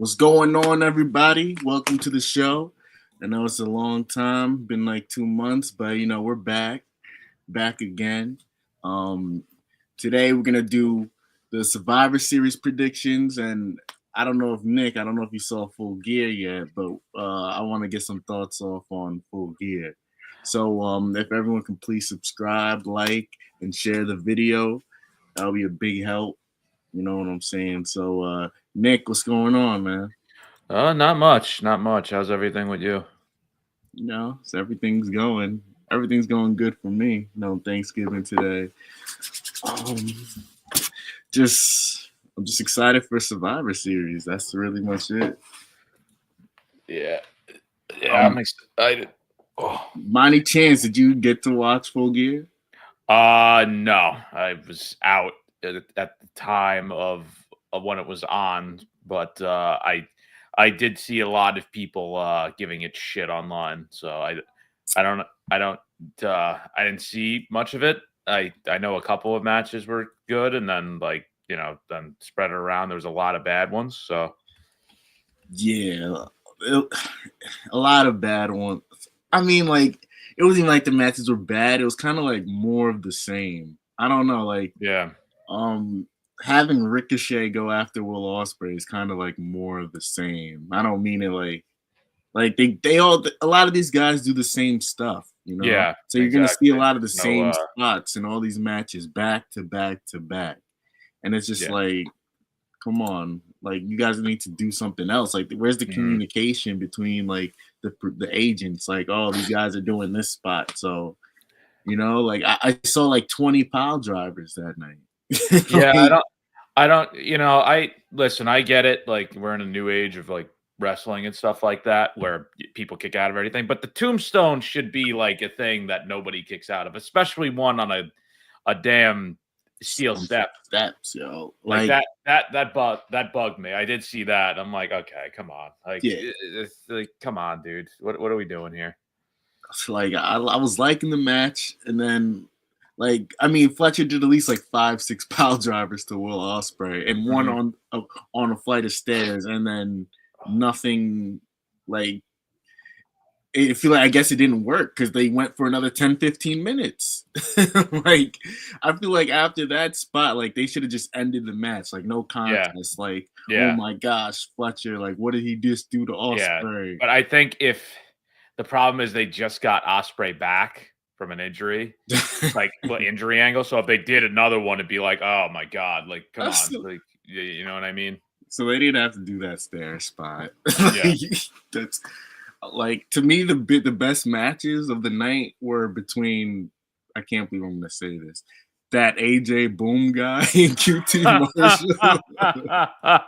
What's going on, everybody? Welcome to the show. I know it's a long time, been like 2 months, but we're back again. Um, Today we're gonna do the Survivor Series predictions, and I don't know if you saw Full Gear yet, but I want to get some thoughts off on Full Gear. So if everyone can please subscribe, like, and share the video, that'll be a big help. You know what I'm saying? So Nick, what's going on, man? Not much, not much. How's everything with you? So everything's going good for me. Thanksgiving today. Um, I'm just excited for Survivor Series. That's really much it. Yeah, Um, I'm excited. Oh. by any chance, did you get to watch Full Gear? No, I was out at the time of when it was on, but I did see a lot of people giving it shit online. So I didn't see much of it. I know a couple of matches were good, and then then spread it around. There was a lot of bad ones. So Yeah, a lot of bad ones. I mean, like it wasn't like the matches were bad. It was kind of like more of the same. I don't know, like yeah, having Ricochet go after Will Ospreay is kind of like more of the same. I don't mean it like they all a lot of these guys do the same stuff, you know. yeah, So you're gonna see a exactly. lot of the No, same spots in all these matches back to back to back, and it's just yeah. like, come on, like you guys need to do something else. Like, where's the Mhm. communication between like the agents? Like, oh, these guys are doing this spot, so like I saw like 20 pile drivers that night. Yeah, Like, I don't, I listen, I get it. Like, we're in a new age of like wrestling and stuff like that where people kick out of everything, but the tombstone should be like a thing that nobody kicks out of, especially one on a damn steel some step. steps, yo. Like Like, that bugged me. I did see that. I'm like, okay, come on. Like, yeah, it's like, come on, dude. What are we doing here? like I was liking the match, and then like I mean Fletcher did at least like 5-6 pile drivers to Will Ospreay, and one Mhm. on a flight of stairs, and then nothing. Like, it feel like I guess it didn't work because they went for another 10-15 minutes. Like, I feel like after that spot, like they should have just ended the match, like no Yeah, contest. Like, oh yeah. my gosh, Fletcher, like what did he just do to Yeah, Ospreay? but I think if the problem is they just got Osprey back from an injury, like, well, injury angle, so if they did another one, it'd be like, "Oh my god," like, come That's on, so, like, you know what I mean? so they didn't have to do that stair spot. Yeah. Like, that's like, to me the best matches of the night were between, I can't believe I'm gonna say this, that AJ Boom guy and QT Marshall.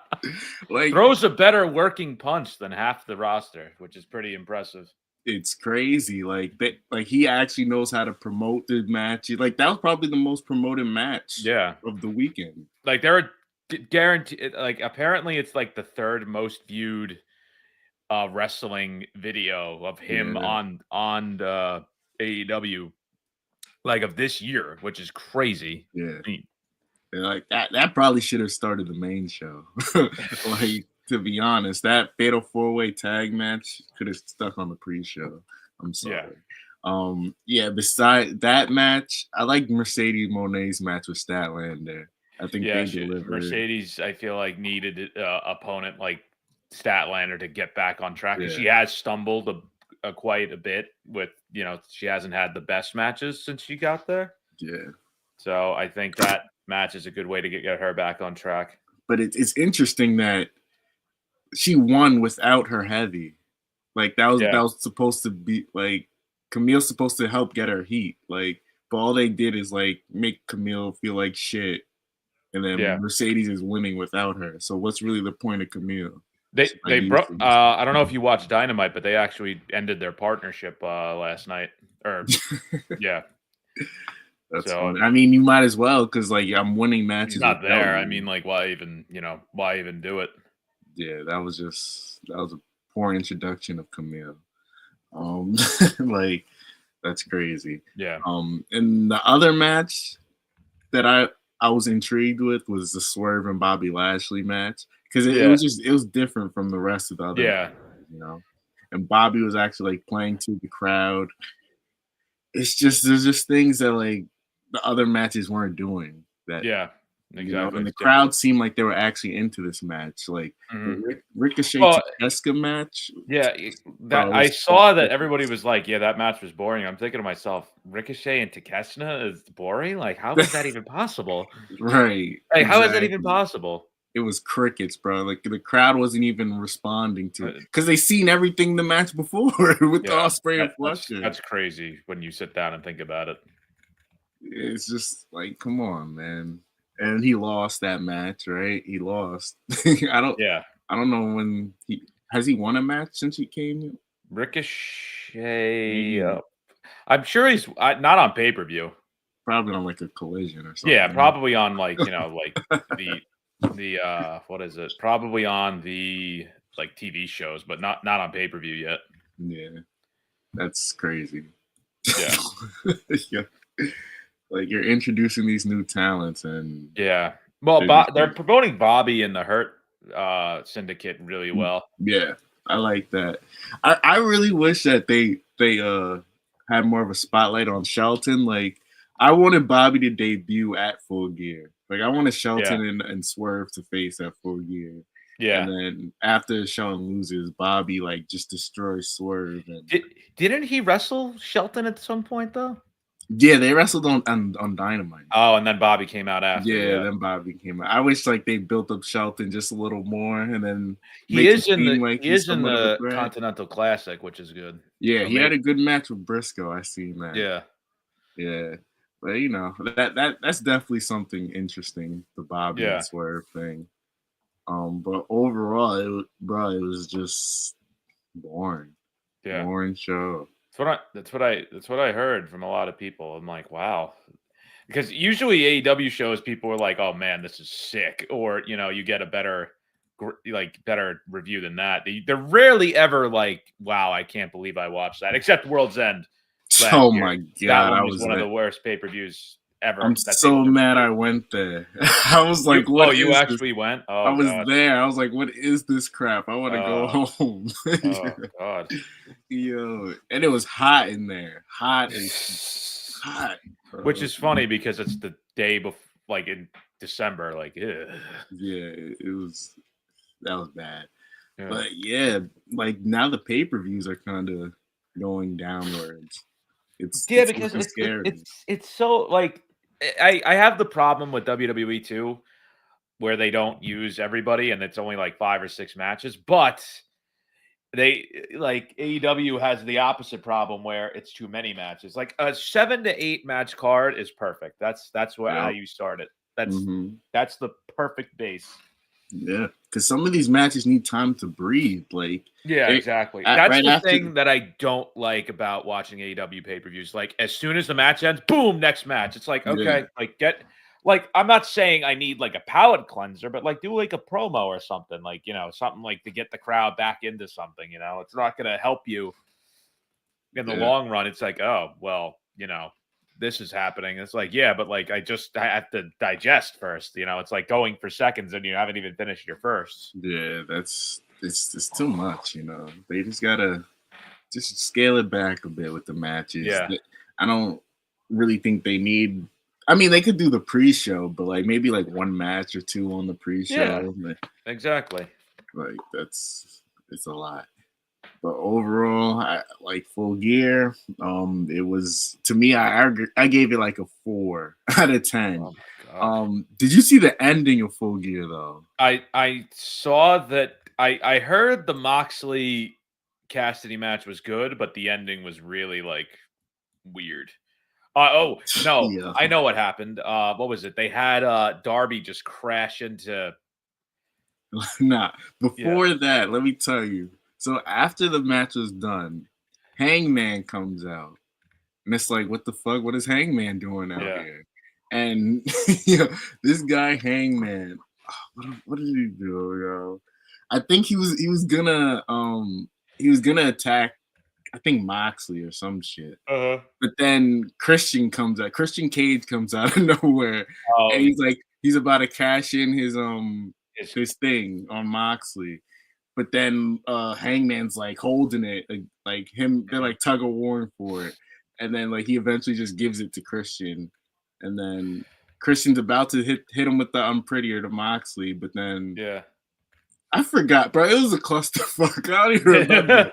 Like, Throws a better working punch than half the roster, which is pretty impressive. it's crazy. Like he actually knows how to promote the match. Like, that was probably the most promoted match Yeah. of the weekend. Like, there are guaranteed, like, apparently it's, like, the 3rd most viewed wrestling video of him Yeah, on the AEW, like, of this year, which is crazy. yeah. I mean, And like that probably should have started the main show. Like, to be honest, that fatal 4-way tag match could have stuck on the pre-show. I'm yeah, sorry. Yeah, beside that match, I like Mercedes Monet's match with Statlander. I think yeah. they delivered. Mercedes, I feel like needed opponent like Statlander to get back on track because Yeah, she has stumbled quite a bit with she hasn't had the best matches since she got there. yeah. So I think that match is a good way to get her back on track. But it's interesting that she won without her heavy. Like, that Yeah, was supposed to be like Camille's supposed to help get her heat. Like, but all they did is like make Camille feel like shit, and then yeah. Mercedes is winning without her. So what's really the point of Camille? They She's not they broke. useful. I don't know if you watched Dynamite, but they actually ended their partnership last night. Or yeah, That's so funny. I mean, you might as well, because like I'm winning he's matches not without there. I you. mean, like, why even do it? Yeah, that was a poor introduction of Camille. Um, like, that's crazy. Yeah. And the other match that I was intrigued with was the Swerve and Bobby Lashley match, because it Yeah. was just it was different from the rest of the other Yeah. matches, you know. And Bobby was actually like playing to the crowd. It's just there's just things that like the other matches weren't doing that, Yeah. you know, Exactly. and the It's different. crowd seemed like they were actually into this match. Like the Mhm. Ricochet Well, Cheska match, yeah, bro, that it I was so saw that freaking everybody was like, "Yeah, that match was boring." I'm thinking to myself, "Ricochet and Takeshita is boring? Like, how is that even possible? right, Like, how is that even exactly. possible?" It was crickets, bro. Like the crowd wasn't even responding to it Uh, because they seen everything the match before with the yeah, Osprey and that's Flusher. that's crazy when you sit down and think about it. It's just like, come on, man. And he lost that match, right? He lost. Yeah, I don't know when he has he won a match since he came. Ricochet, Maybe I'm sure he's not on pay-per-view. probably on like a collision or Yeah, something. probably on, like, like, the what is it? Probably on the, like, TV shows, but not on pay-per-view yet. Yeah, that's crazy. Yeah. Yeah. Like you're introducing these new talents and Yeah. Well, they're just they're promoting Bobby and the Hurt Syndicate really well. yeah, I like that. I really wish that they had more of a spotlight on Shelton. Like I wanted Bobby to debut at Full Gear. Like I wanted Yeah. Shelton and Swerve to face at Full Gear. And Yeah. then after Shelton loses, Bobby like just destroys Swerve and Did didn't he wrestle Shelton at some point though? yeah, they wrestled on Dynamite. Oh, and then Bobby came out after, Yeah, yeah. then Bobby came out. I wish like they built up Shelton just a little more and then make it seem like He he's is in somewhat of a the threat. Continental Classic, which is good. Yeah, So he had maybe a good match with Briscoe. I seen that. yeah. Yeah, but you know that's definitely something interesting. The Bobby and Yeah. Swerve thing. But overall, bro, it was just boring, Yeah. boring show. That's what I heard from a lot of people. I'm like, wow. Because usually AEW shows people are like, "Oh man, this is sick," or you get a better review than that. They're rarely ever like, "Wow, I can't believe I watched that." Except World's End last Oh year. my That god, one I was was one of there. the worst pay-per-views I'm ever that they so ever mad I did. went there. I was like, Oh, what you is this? actually went? I Oh was god. there. I was like, what is this crap? I want to go Uh, home. oh god. Yo, and it was hot in there. Hot as hot, Which bro. is funny because it's the day before, like in December. Like, ugh. Yeah, it was that was bad. Yeah. But yeah, like now the pay-per-views are kind of going downwards. Yeah, It's because looking scary. it's so like I have the problem with WWE too, where they don't use everybody and it's only like 5 or 6 matches, but they like AEW has the opposite problem where it's too many matches. Like a 7 to 8 match card is perfect. That's how Yeah. you start it. That's Hmm. that's the perfect base. Yeah, because some of these matches need time to breathe. Like Yeah, they exactly. That's right the after. thing that I don't like about watching AEW pay-per-views. Like as soon as the match ends, boom, next match. It's like, Yeah, okay, I'm not saying I need like a palate cleanser, but like do like a promo or something, like, something like to get the crowd back into something, It's not gonna help you in the yeah, long run. It's like, oh, well, this is happening. It's like, yeah, but like I have to digest first, It's like going for seconds and you haven't even finished your first. yeah. It's too much. You know, they just gotta just scale it back a bit with the matches. Yeah. I don't really think they need. I mean, they could do the pre-show, but like maybe like one match or two on the Yeah, pre-show. exactly. Like it's a lot. But overall, I like Full Gear. It was to me. I gave it like a 4 out of 10. Oh my god. Did you see the ending of Full Gear though? I saw that I heard the Moxley Cassidy match was good, but the ending was really like weird. Oh no, Yeah. I know what happened. What was it? They had Darby just crash into Nah. yeah. Before that, let me tell you. So after the match was done, Hangman comes out, and it's like, what the fuck? What is Hangman doing out Yeah. here? And yeah, this guy Hangman, what did he do, yo? I think he was gonna attack I think Moxley or some shit. Uh-huh. But then Christian Cage comes out of nowhere, and Oh he's like he's about to cash in his his thing on Moxley. But then Hangman's like holding it, like him. They're like tug of warring for it, and then like he eventually just gives it to Christian, and then Christian's about to hit him with the "I'm prettier" to Moxley, but then Yeah. I forgot, bro. It was a clusterfuck. I don't even remember.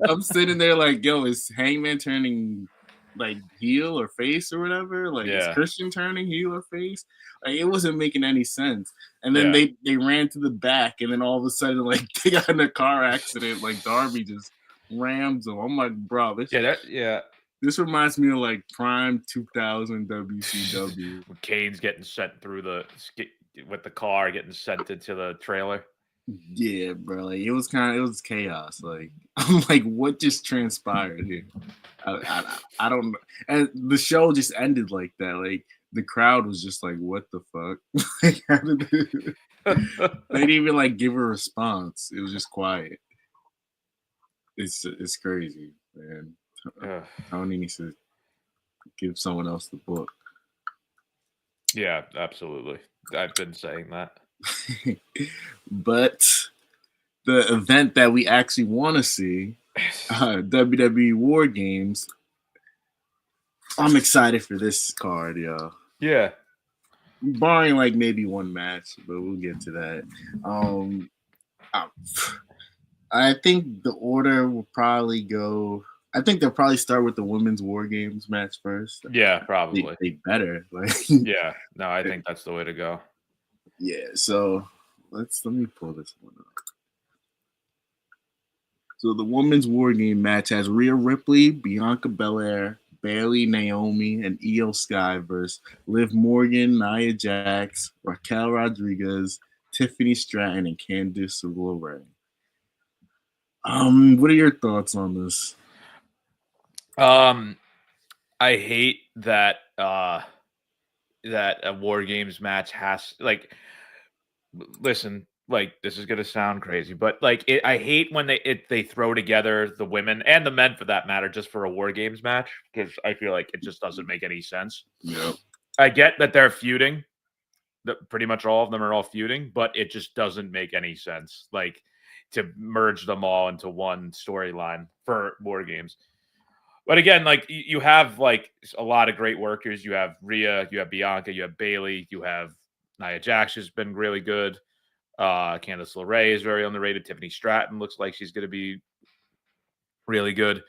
I'm sitting there like, yo, is Hangman turning like heel or face or whatever? Like, is Yeah. Christian turning heel or face? Like, it wasn't making any sense. And then Yeah. they ran to the back, and then all of a sudden, like, they got in a car accident. Like Darby just rams them. I'm like, bro, Yeah. this reminds me of like prime 2000 WCW. Kane's getting sent through with the car, getting sent into the trailer. Yeah, bro. Like it was chaos. Like I'm like, what just transpired here? I don't know. And the show just ended like that. Like the crowd was just like, what the fuck? Like, they didn't even like give a response. It was just quiet. It's crazy, man. Tony needs to give someone else the book. Yeah, absolutely. I've been saying that. But the event that we actually want to see, WWE War Games. I'm excited for this card, yo. Yeah. Barring like maybe one match, but we'll get to that. I think the order will probably go. I think they'll probably start with the women's War Games match first. Yeah, probably. They better. Like, yeah, no, I think that's the way to go. Yeah, so let me pull this one up. So the women's War Game match has Rhea Ripley, Bianca Belair, Bayley, Naomi, and Io Sky versus Liv Morgan, Nia Jax, Raquel Rodriguez, Tiffany Stratton, and Candice LeRae. What are your thoughts on this? I hate that that a War Games match has listen, like this is gonna sound crazy, but like I hate when they throw together the women and the men for that matter just for a War Games match because I feel like it just doesn't make any sense. Yep. I get that they're feuding, that pretty much all of them are all feuding, but it just doesn't make any sense. Like to merge them all into one storyline for War Games. But again, like you have like a lot of great workers. You have Rhea, you have Bianca, you have Bayley, you have Nia Jax has been really good. Candice LeRae is very underrated. Tiffany Stratton looks like she's going to be really good.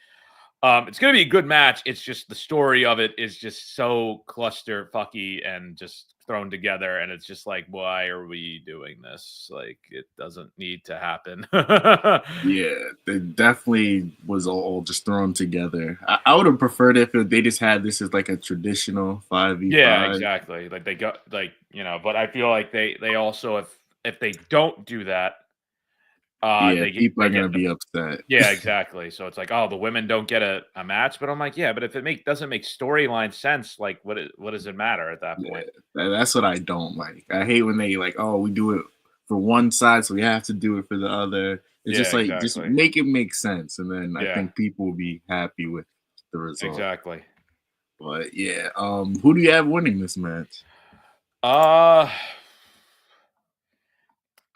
It's going to be a good match. It's just the story of it is just so clusterfucky and just thrown together. And it's just like, why are we doing this? Like, it doesn't need to happen. Yeah, it definitely was all just thrown together. I would have preferred if they just had this as like a traditional 5v5. Yeah, exactly. Like they got but I feel like they also if they don't do that, people are gonna be upset. Yeah, exactly. So it's like, oh, the women don't get a match, but I'm like, yeah, but if it doesn't make storyline sense, like what does it matter at that point? That's what I don't like. I hate when they like, oh, we do it for one side, so we have to do it for the other. It's just like just make it make sense, and then I think people will be happy with the result. Exactly. But yeah, who do you have winning this match?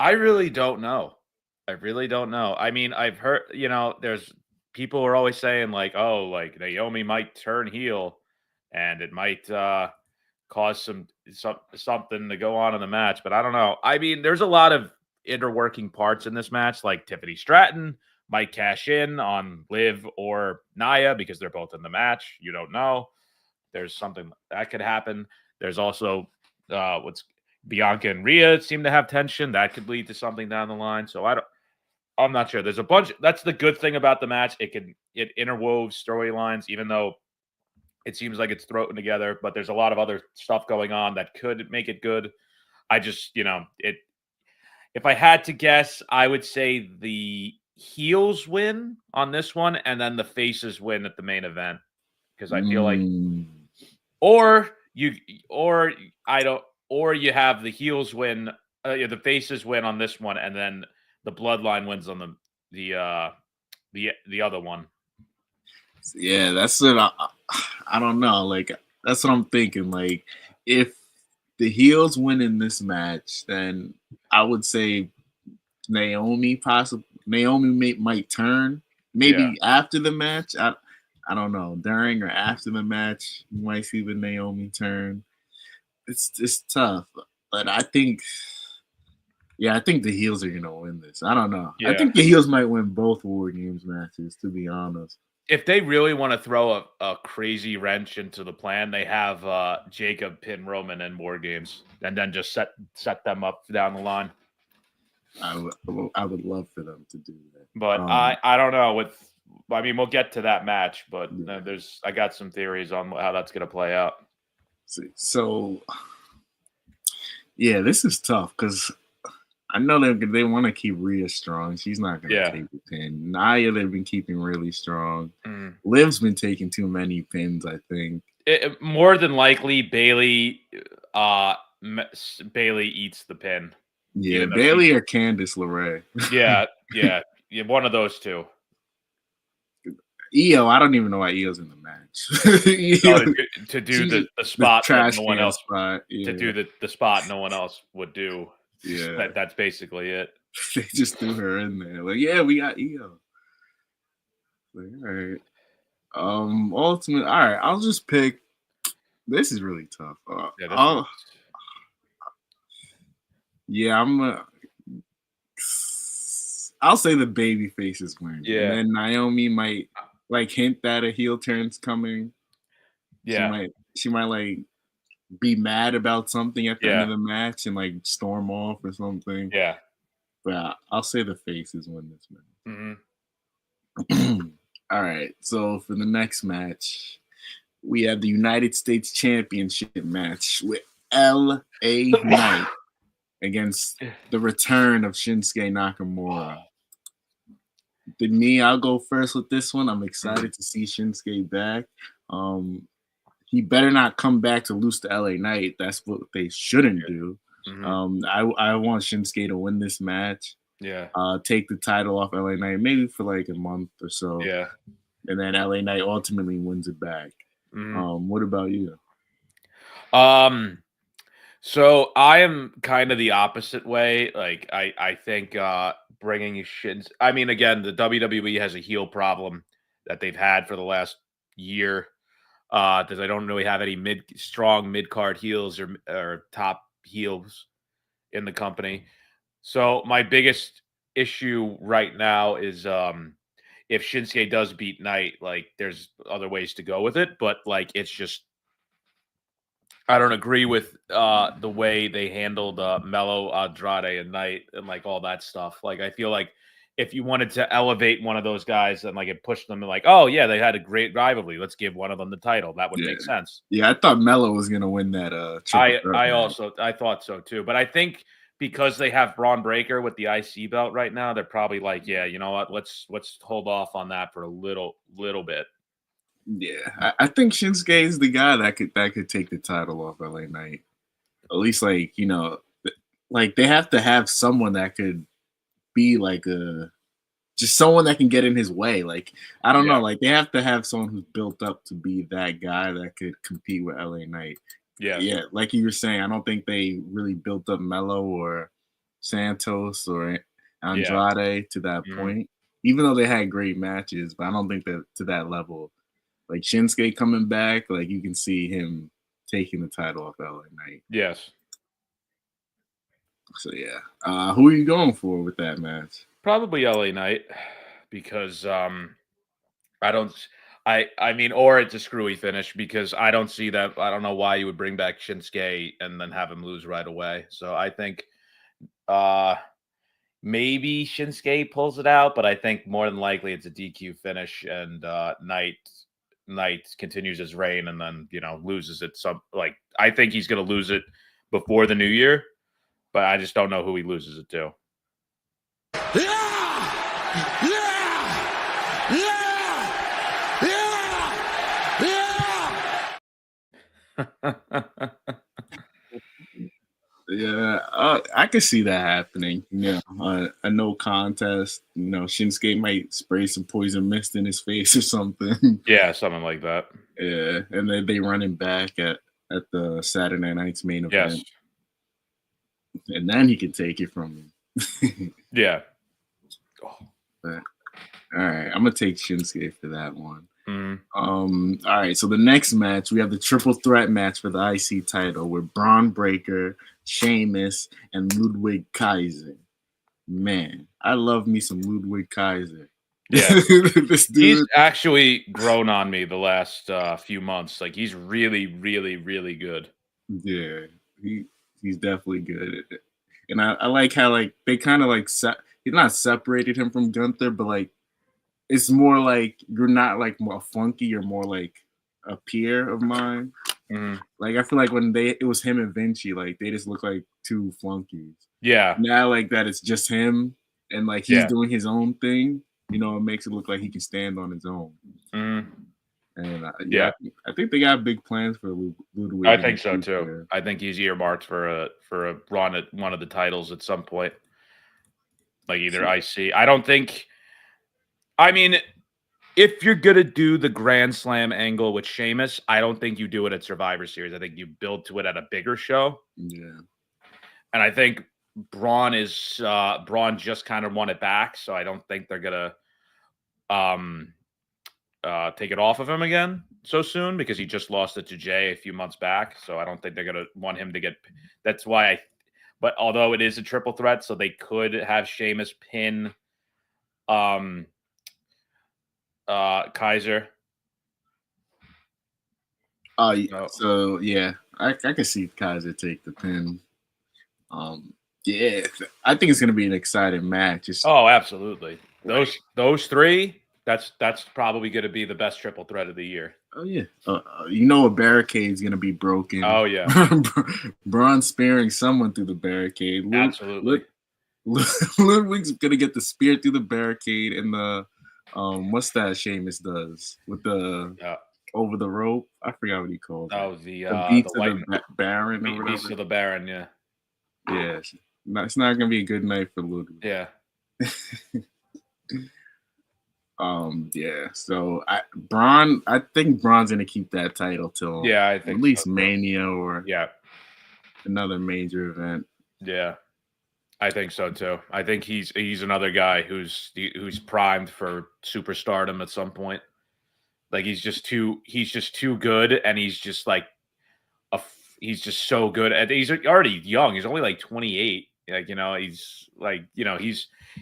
I really don't know. I mean, I've heard, there's people are always saying like, oh, like Naomi might turn heel and it might cause something to go on in the match, but I don't know. I mean, there's a lot of interworking parts in this match, like Tiffany Stratton might cash in on Liv or Nia because they're both in the match. You don't know. There's something that could happen. There's also what's Bianca and Rhea seem to have tension that could lead to something down the line. So I'm not sure. There's a bunch. That's the good thing about the match. It interwove storylines, even though it seems like it's thrown together. But there's a lot of other stuff going on that could make it good. I just, if I had to guess, I would say the heels win on this one, and then the faces win at the main event because I feel like, or you have the heels win, the faces win on this one, and then the bloodline wins on the other one. Yeah, that's what I don't know. Like that's what I'm thinking. Like if the heels win in this match, then I would say Naomi might turn. Maybe after the match. I don't know. During or after the match, you might see the Naomi turn. It's tough. But I think the heels are gonna win this. I don't know. I Yeah. think the heels might win both War Games matches, to be honest. If they really want to throw a crazy wrench into the plan, they have Jacob pin Roman in War Games and then just set them up down the line. I would love for them to do that. But I don't know. We'll get to that match, but I got some theories on how that's going to play out. So, yeah, this is tough because I know they want to keep Rhea strong. She's not going to take the pin. Nia, they've been keeping really strong. Liv's been taking too many pins, I think. More than likely, Bailey eats the pin. Yeah, Bailey or Candice LeRae. yeah, one of those two. Io, I don't even know why Io's in the match. To do the spot that no one else spot, to do the spot no one else would do. Yeah, that's basically it. They just threw her in there. Like, yeah, we got Io. Like, all right. Ultimate. All right, I'll just pick. This is really tough. I'll say the baby faces win. Yeah. And then Naomi might hint that a heel turn's coming. Yeah. She might be mad about something at the end of the match and storm off or something. Yeah. But I'll say the faces win this match. Mm-hmm. All right. So for the next match, we have the United States Championship match with LA Knight against the return of Shinsuke Nakamura. I'll go first with this one. I'm excited to see Shinsuke back. He better not come back to lose to LA Knight. That's what they shouldn't do. Mm-hmm. I want Shinsuke to win this match. Yeah. Take the title off LA Knight maybe for a month or so. Yeah. And then LA Knight ultimately wins it back. Mm-hmm. What about you? So I am kind of the opposite way. I think bringing Shins. I mean, again, the WWE has a heel problem that they've had for the last year. Because I don't really have any strong mid-card heels or top heels in the company. So my biggest issue right now is if Shinsuke does beat Knight, there's other ways to go with it, but it's just I don't agree with the way they handled Mello, Andrade, and Knight and all that stuff. I feel like if you wanted to elevate one of those guys and it pushed them to oh yeah, they had a great rivalry, let's give one of them the title. That would make sense. Yeah, I thought Mello was gonna win that. I thought so too, but I think because they have Braun Breaker with the IC belt right now, they're probably yeah, you know what, let's hold off on that for a little bit. Yeah, I think Shinsuke is the guy that could take the title off LA Knight. At least they have to have someone that could be just someone that can get in his way. I don't know. They have to have someone who's built up to be that guy that could compete with LA Knight. Yeah. Like you were saying, I don't think they really built up Mello or Santos or Andrade to that point. Even though they had great matches, but I don't think that to that level. Shinsuke coming back, you can see him taking the title off LA Knight. Yes. So yeah, who are you going for with that match? Probably LA Knight, because I mean, or it's a screwy finish because I don't see that. I don't know why you would bring back Shinsuke and then have him lose right away. So I think maybe Shinsuke pulls it out, but I think more than likely it's a DQ finish and Knight continues his reign and then loses it. I think he's going to lose it before the new year, but I just don't know who he loses it to. Yeah, I could see that happening. A no contest. Shinsuke might spray some poison mist in his face or something. Yeah, something like that. Yeah, and then they run him back at at the Saturday night's main Yes. event, and then he can take it from him. Yeah. But all right, I'm gonna take Shinsuke for that one. Mhm. All right, so the next match we have the triple threat match for the IC title with Braun Breaker, Sheamus, and Ludwig Kaiser. Man, I love me some Ludwig Kaiser. Yeah. This He's dude, actually grown on me the last few months. Like he's really, really, really good. yeah, he's definitely good. And I like how like they kind of like he's not separated him from Gunther, but like it's more like you're not like more funky, you're more like a peer of mine. Mhm. Like I feel like when it was him and Vinci, like they just look like two flunkies. Yeah. Now like that it's just him and like he's Yeah. doing his own thing, it makes it look like he can stand on his own. Mhm. And Yeah. I think they got big plans for Ludwig I in the think so too. future. I think he's earmarked for a run at one of the titles at some point. Like either IC. I don't think. I mean, if you're gonna do the Grand Slam angle with Sheamus, I don't think you do it at Survivor Series. I think you build to it at a bigger show. Yeah. And I think Braun just kind of won it back, so I don't think they're gonna um take it off of him again so soon because he just lost it to Jay a few months back. So I don't think they're gonna want him to get. That's why But although it is a triple threat, so they could have Sheamus pin um Kaiser. So yeah, I can see Kaiser take the pin. Yeah, I think it's gonna be an exciting match. Oh, absolutely. Right. Those three. That's probably going to be the best triple threat of the year. Oh yeah, a barricade's gonna be broken. Oh yeah, Braun spearing someone through the barricade. absolutely. Ludwig's gonna get the spear through the barricade, and the what's that Sheamus does with the over the rope? I forgot what he called it. Oh, the beats the of the Baron or whatever. Beats of the Baron, yeah. Yeah, it's not gonna be a good night for Ludwig. Yeah. Yeah. So I think Braun's gonna keep that title till I think at least so. Mania or Yeah, another major event. Yeah, I think so too. I think he's another guy who's primed for superstardom at some point. Like he's just too good, and he's just like he's just so good. And he's already young. He's only like 28. Like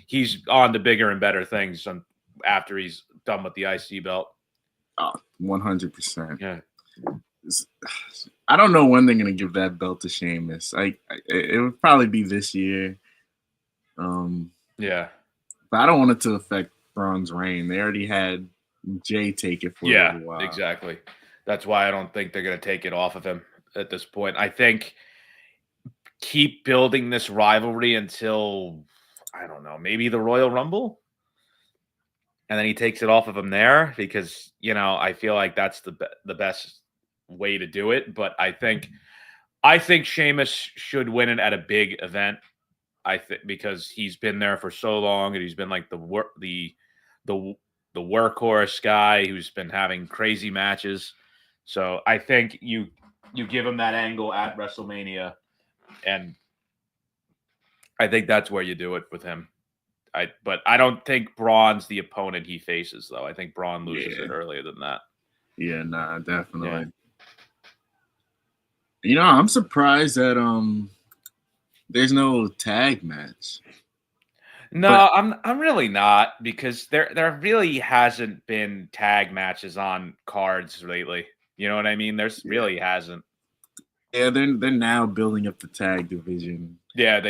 he's on to bigger and better things after he's done with the IC belt. 100%. Yeah. I don't know when they're gonna give that belt to Sheamus. It would probably be this year. Yeah. But I don't want it to affect Braun's reign. They already had Jay take it for a little while. Exactly. That's why I don't think they're gonna take it off of him at this point. I think keep building this rivalry until I don't know, maybe the Royal Rumble. And then he takes it off of him there because, I feel like that's the best way to do it. But I think Sheamus should win it at a big event. I think because he's been there for so long and he's been like the workhorse guy who's been having crazy matches. So I think you give him that angle at WrestleMania, and I think that's where you do it with him. But I don't think Braun's the opponent he faces, though. I think Braun loses it earlier than that. Yeah, nah, definitely. Yeah. I'm surprised that there's no tag match. No, I'm really not, because there really hasn't been tag matches on cards lately. You know what I mean? There's really hasn't. Yeah, they're now building up the tag division. Yeah,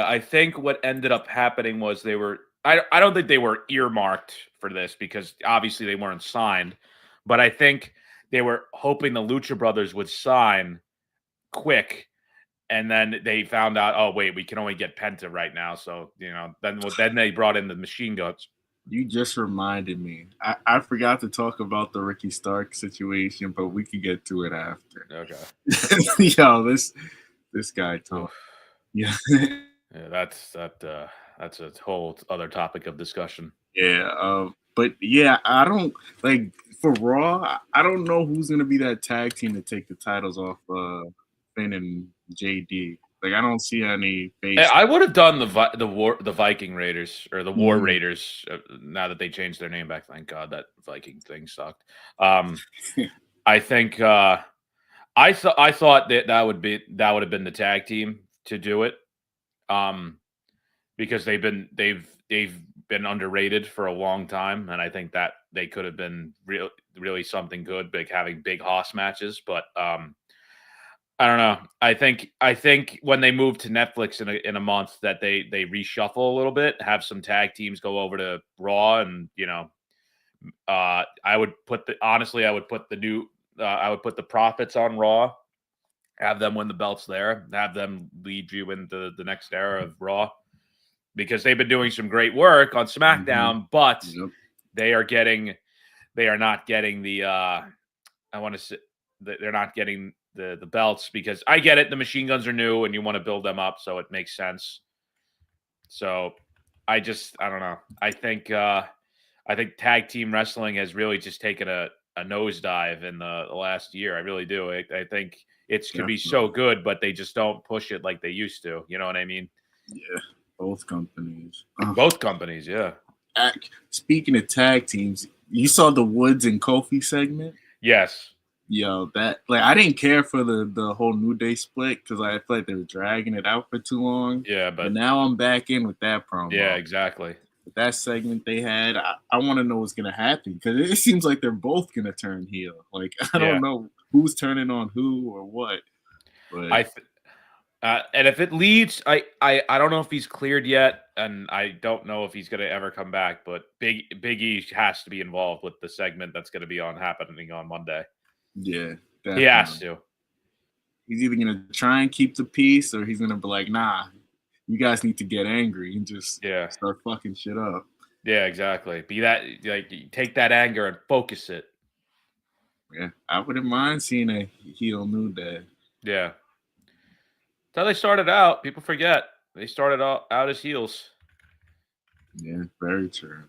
I think what ended up happening was I don't think they were earmarked for this because obviously they weren't signed, but I think they were hoping the Lucha Brothers would sign quick, and then they found out, oh wait, we can only get Penta right now, so then they brought in the Machine Guns. You just reminded me. I forgot to talk about the Ricky Stark situation, but we can get to it after. Okay. Yo, this guy talk. Yeah. Yeah, that's a whole other topic of discussion. Yeah. But yeah, I don't like for Raw. I don't know who's gonna be that tag team to take the titles off Finn and JD. Like I don't see any face. I would have done the Viking Raiders or the War Mm. Raiders now that they changed their name back. Thank God that Viking thing sucked. I think I thought that would have been the tag team to do it. Because they've been underrated for a long time, and I think that they could have been really something good, like having big hoss matches. But I don't know. I think when they move to Netflix in a month, that they reshuffle a little bit, have some tag teams go over to Raw, and I would put I would put I would put the Profits on Raw, have them win the belts there, have them lead you into the next era of Raw, because they've been doing some great work on SmackDown, but Yep. they are not getting the I want to say they're not getting the belts, because I get it, the machine guns are new and you want to build them up, so it makes sense. So I don't know. I think tag team wrestling has really just taken a nosedive in the last year. I really do. I think it could be so good, but they just don't push it like they used to. You know what I mean? Yeah, both companies. Both companies, yeah. Speaking of tag teams, you saw the Woods and Kofi segment. Yes. Yo, that like I didn't care for the whole New Day split because I feel like they were dragging it out for too long. Yeah, but now I'm back in with that promo. Yeah, exactly. With that segment they had, I want to know what's gonna happen because it seems like they're both gonna turn heel. Like I don't know who's turning on who or what. But and if it leads, I don't know if he's cleared yet, and I don't know if he's going to ever come back. But Big E has to be involved with the segment that's going to be happening on Monday. Yeah, definitely. He has to. He's either going to try and keep the peace, or he's going to be like, "Nah, you guys need to get angry and just start fucking shit up." Yeah, exactly. Be that, like, take that anger and focus it. Yeah, I wouldn't mind seeing a heel New Day. Yeah. That's how they started out. People forget. They started out as heels. Yeah, very true.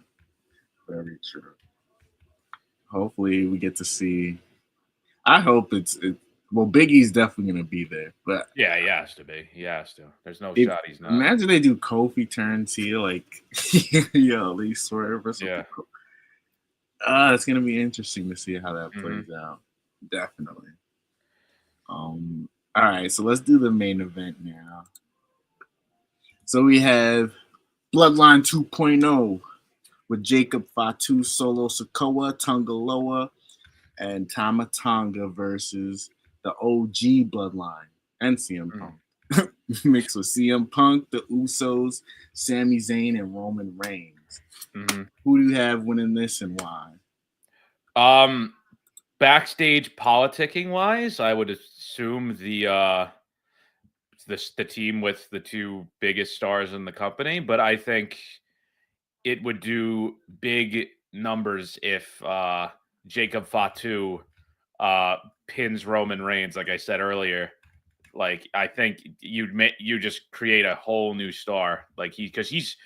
Very true. Hopefully we get to see. I hope it's well, Big E's definitely gonna be there, but yeah, he has to be. He has to. There's no shot he's not. Imagine they do Kofi turns heel, like yo, Lee Swerve or something. Yeah. It's gonna be interesting to see how that plays out. Definitely. All right, so let's do the main event now. So we have Bloodline 2.0 with Jacob Fatu, Solo Sikoa, Tungaloa, and Tama Tonga versus the OG Bloodline and CM Punk. Mixed with CM Punk, the Usos, Sami Zayn, and Roman Reigns. Who do you have winning this and why? Backstage politicking wise, I would assume the team with the two biggest stars in the company, but I think it would do big numbers if Jacob Fatu pins Roman Reigns, like I said earlier. Like, I think you just create a whole new star. Like, because he's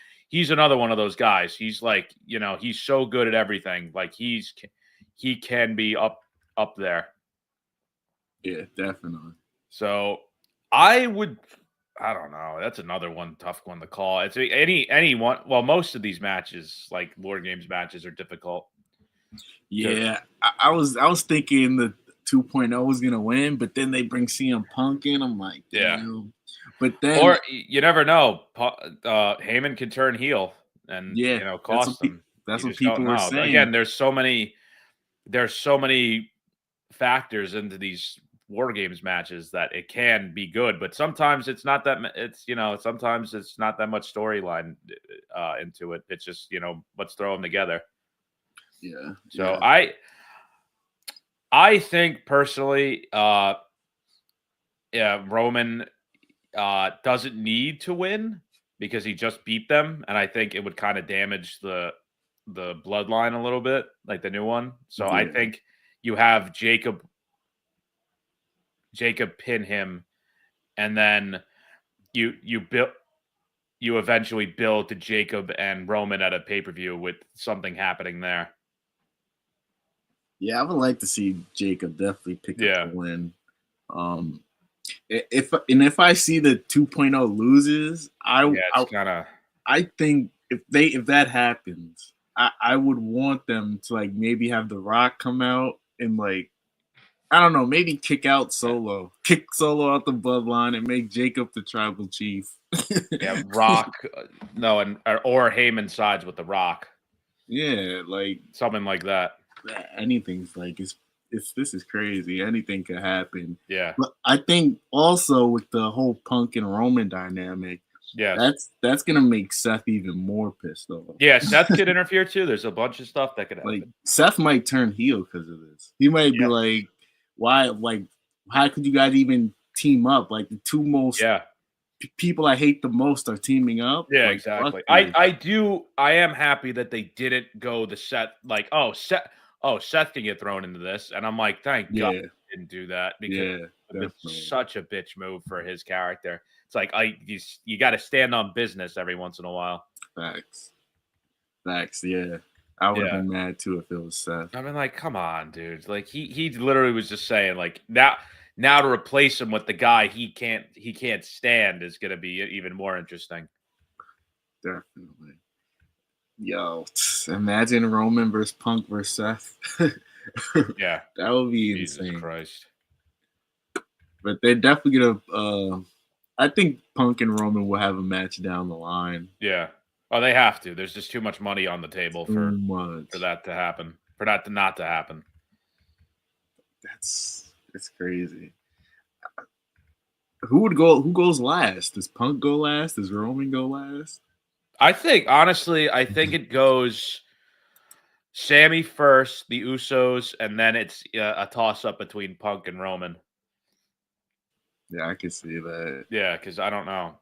another one of those guys. He's like, he's so good at everything. Like, he can be up there. Yeah, definitely. So I don't know. That's another one, tough one to call. It's any one. Well, most of these matches, like War Games matches, are difficult. Yeah, I was thinking the 2.0 was gonna win, but then they bring CM Punk in. I'm like, damn. Yeah. But then, or you never know. Heyman can turn heel and cost them. That's what people are saying. But again, there's so many factors into these War Games matches that it can be good, but sometimes it's not that. Sometimes it's not that much storyline into it. It's just let's throw them together. Yeah. So yeah. I think personally, Roman doesn't need to win because he just beat them, and I think it would kind of damage the bloodline a little bit, like the new one. So I think you have Jacob pin him, and then you build you eventually build to Jacob and Roman at a pay-per-view with something happening there. Yeah, I would like to see Jacob definitely pick up Yeah. the win. If I see the 2.0 loses, Yeah, it's kind of. I think if that happens, I would want them to like maybe have The Rock come out and like I don't know, maybe kick Solo out the bloodline and make Jacob the tribal chief. Yeah, Rock, no, or Heyman sides with the Rock, Yeah, like something like that. anything's like it's this is crazy. Anything could happen. Yeah, But I think also with the whole Punk and Roman dynamic, yes, that's gonna make Seth even more pissed off. yeah. Seth could interfere too. There's a bunch of stuff that could happen. Like Seth might turn heel because of this. He might be like, "Why? Like, how could you guys even team up? Like the two most people I hate the most are teaming up." Yeah, like, exactly. I am happy that they didn't go the Seth like Seth can get thrown into this, and I'm like, thank God they didn't do that because it's such a bitch move for his character. It's like you got to stand on business every once in a while. Facts. Yeah, I would have been mad too if it was Seth. I mean, like, come on, dude. Like he literally was just saying like now to replace him with the guy he can't stand is going to be even more interesting. Definitely. Yo, imagine Roman versus Punk versus Seth. Yeah, that would be Jesus insane. Christ. But they're definitely gonna. I think Punk and Roman will have a match down the line. Yeah. Oh, they have to. There's just too much money on the table for that to happen. For that to not to happen. It's crazy. Who goes last? Does Punk go last? Does Roman go last? I think it goes Sammy first, the Usos, and then it's a toss up between Punk and Roman. Yeah, I can see that. Yeah, because I don't know.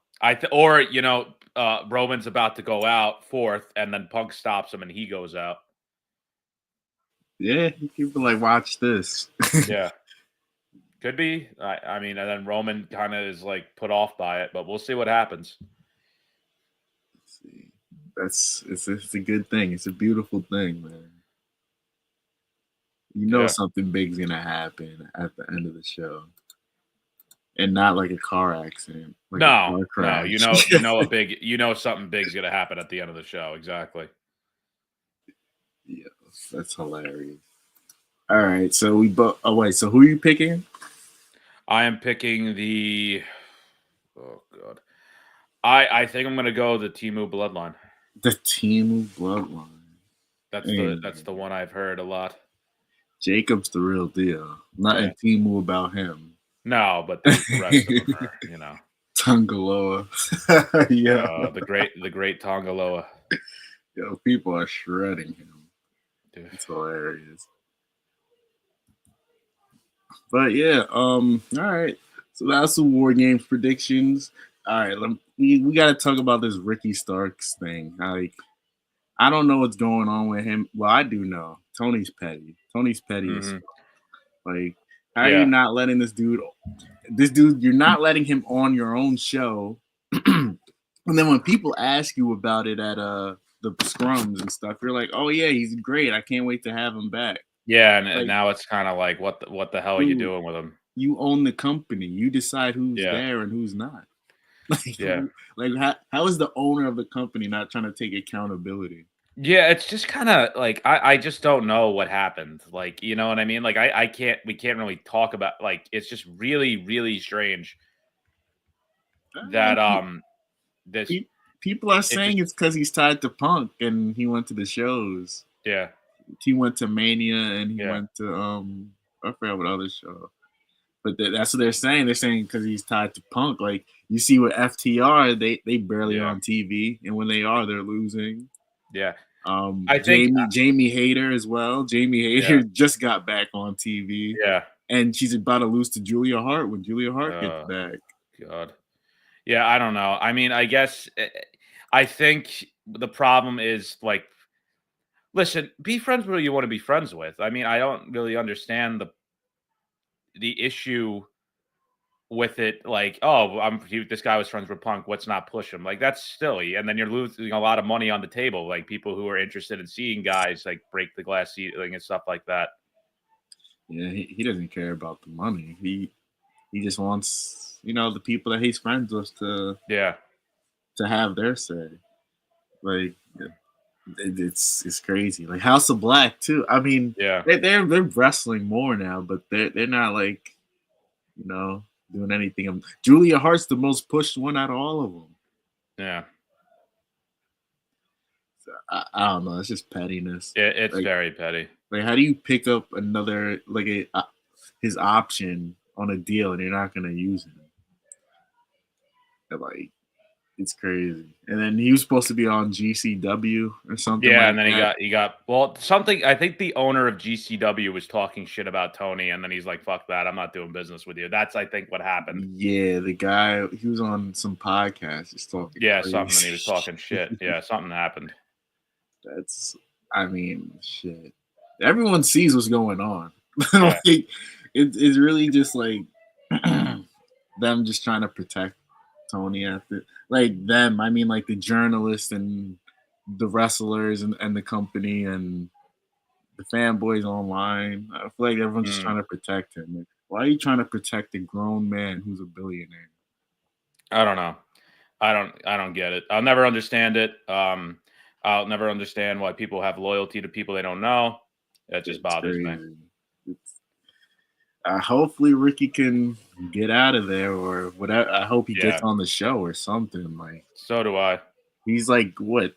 Roman's about to go out fourth, and then Punk stops him, and he goes out. Yeah, people like watch this. Yeah, could be. I mean, and then Roman kind of is like put off by it, but we'll see what happens. Let's see. It's a good thing. It's a beautiful thing, man. You know something big's gonna happen at the end of the show. And not like a car accident. Like no, you know something big's gonna happen at the end of the show. Exactly. Yeah, that's hilarious. All right, so we both. Oh wait, so who are you picking? I am picking the. Oh god, I think I'm gonna go the Timu Bloodline. The Timu Bloodline. That's the one I've heard a lot. Jacob's the real deal. Nothing Timu about him. No, but the rest of them are, you know. Tongaloa. Yeah. The great Tongaloa. Yo, people are shredding him. Dude. It's hilarious. But yeah, all right. So that's the War Games predictions. All right, we got to talk about this Ricky Starks thing. Like, I don't know what's going on with him. Well, I do know. Tony's petty. Tony's petty as fuck. Like, how are you not letting this dude? You're not letting him on your own show. And then when people ask you about it at the scrums and stuff, you're like, "Oh yeah, he's great. I can't wait to have him back." Yeah, and now it's kind of like, what the hell are you doing with him? You own the company. You decide who's there and who's not. How is the owner of the company not trying to take accountability? Yeah, it's just kind of like I just don't know what happened. Like, you know what I mean? Like we can't really talk about, like, it's just really, really strange that this people are saying it's because he's tied to Punk and he went to the shows. Yeah. He went to Mania and he went to I forgot what other show. But that's what they're saying. They're saying because he's tied to Punk. Like, you see with FTR, they barely on TV, and when they are, they're losing. Yeah. I think Jamie Hayter as well. Jamie Hayter just got back on TV. Yeah. And she's about to lose to Julia Hart when Julia Hart gets back. God. Yeah, I don't know. I mean, I guess I think the problem is, like, listen, be friends with who you want to be friends with. I mean, I don't really understand the issue with it like, oh, this guy was friends with Punk. Let's not push him. Like that's silly. And then you're losing a lot of money on the table. Like people who are interested in seeing guys like break the glass ceiling and stuff like that. Yeah, he doesn't care about the money. He just wants, the people that he's friends with to have their say. Like it's crazy. Like House of Black too. I mean, they're wrestling more now, but they're not like, doing anything. Julia Hart's the most pushed one out of all of them. Yeah. So, I don't know. It's just pettiness. It's like, very petty. Like, how do you pick up another his option on a deal and you're not gonna use him? Like, it's crazy. And then he was supposed to be on GCW or something. Yeah, like and then that. he got something. I think the owner of GCW was talking shit about Tony, and then he's like, "Fuck that! I'm not doing business with you." That's I think what happened. Yeah, the guy, he was on some podcast just talking. Yeah, something. And he was talking shit. Yeah, something happened. I mean, shit. Everyone sees what's going on. Like, it's really just like them just trying to protect Tony after, like them. I mean, like the journalists and the wrestlers and the company and the fanboys online. I feel like everyone's just trying to protect him. Like, why are you trying to protect a grown man who's a billionaire? I don't know. I don't get it. I'll never understand it. I'll never understand why people have loyalty to people they don't know. That just bothers me. Hopefully Ricky can get out of there or whatever. I hope he gets on the show or something. Like, so do I. He's like what?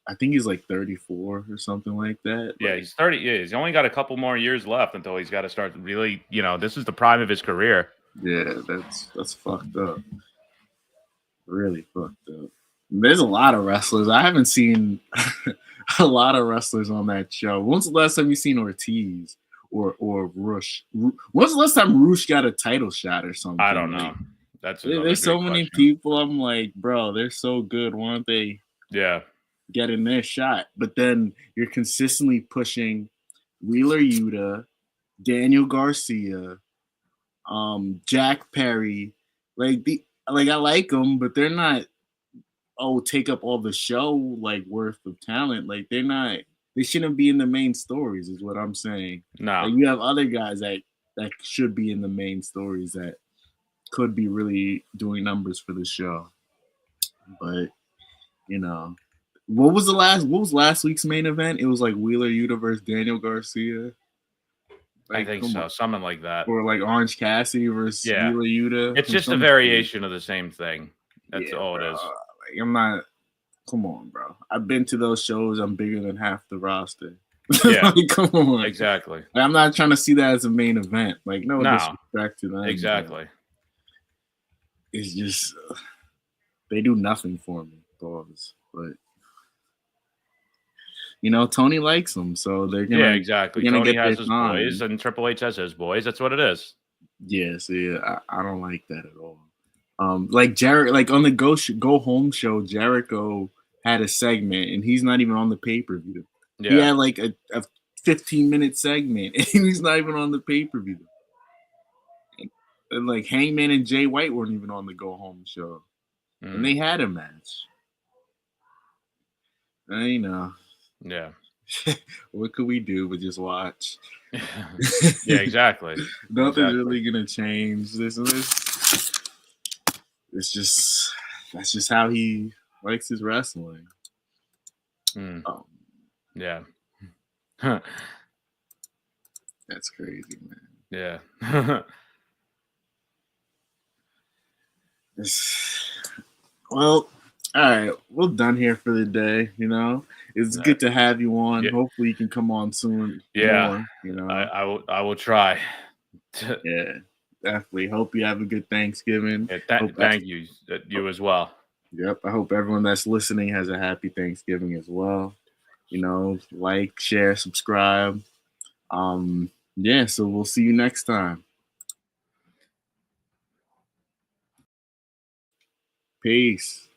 I think he's like 34 or something like that. Yeah, he's 30. Yeah, he's only got a couple more years left until he's got to start really. This is the prime of his career. Yeah, that's fucked up. Really fucked up. There's a lot of wrestlers. I haven't seen a lot of wrestlers on that show. When's the last time you seen Ortiz or Rush? When's the last time Rush got a title shot or something? I don't know. There's so many people. I'm like, bro, they're so good. Why aren't they? Yeah. Getting their shot? But then you're consistently pushing Wheeler Yuta, Daniel Garcia, Jack Perry. I like them, but they're not. Take up all the show worth of talent. Like they shouldn't be in the main stories, is what I'm saying. No, you have other guys that should be in the main stories that could be really doing numbers for the show. But what was last week's main event? It was like Wheeler Yuta versus Daniel Garcia. I think so, something like that. Or like Orange Cassidy versus Wheeler Yuta. It's just a variation of the same thing. That's all it is. I'm not. Come on, bro. I've been to those shows. I'm bigger than half the roster. Yeah, come on. Exactly. I'm not trying to see that as a main event. No disrespect to them. Exactly. It's just they do nothing for me, boys. But Tony likes them, so they're gonna. Exactly. They're gonna Tony get has his boys, and Triple H has his boys. That's what it is. Yeah. See, I don't like that at all. Like on the Go Home show, Jericho had a segment, and he's not even on the pay-per-view. Yeah. He had like a 15-minute segment, and he's not even on the pay-per-view. And like Hangman and Jay White weren't even on the Go Home show, and they had a match. Yeah. What could we do but just watch? Yeah, exactly. Nothing's really gonna change. It's just that's just how he likes his wrestling. Yeah. That's crazy, man. Yeah. Well, all right. We're done here for the day. It's good to have you on. Yeah. Hopefully you can come on soon. Yeah. More, I will try. Yeah. Definitely. Hope you have a good Thanksgiving. Yeah, thank you. You as well. Yep. I hope everyone that's listening has a happy Thanksgiving as well. Like, share, subscribe. Yeah, so we'll see you next time. Peace.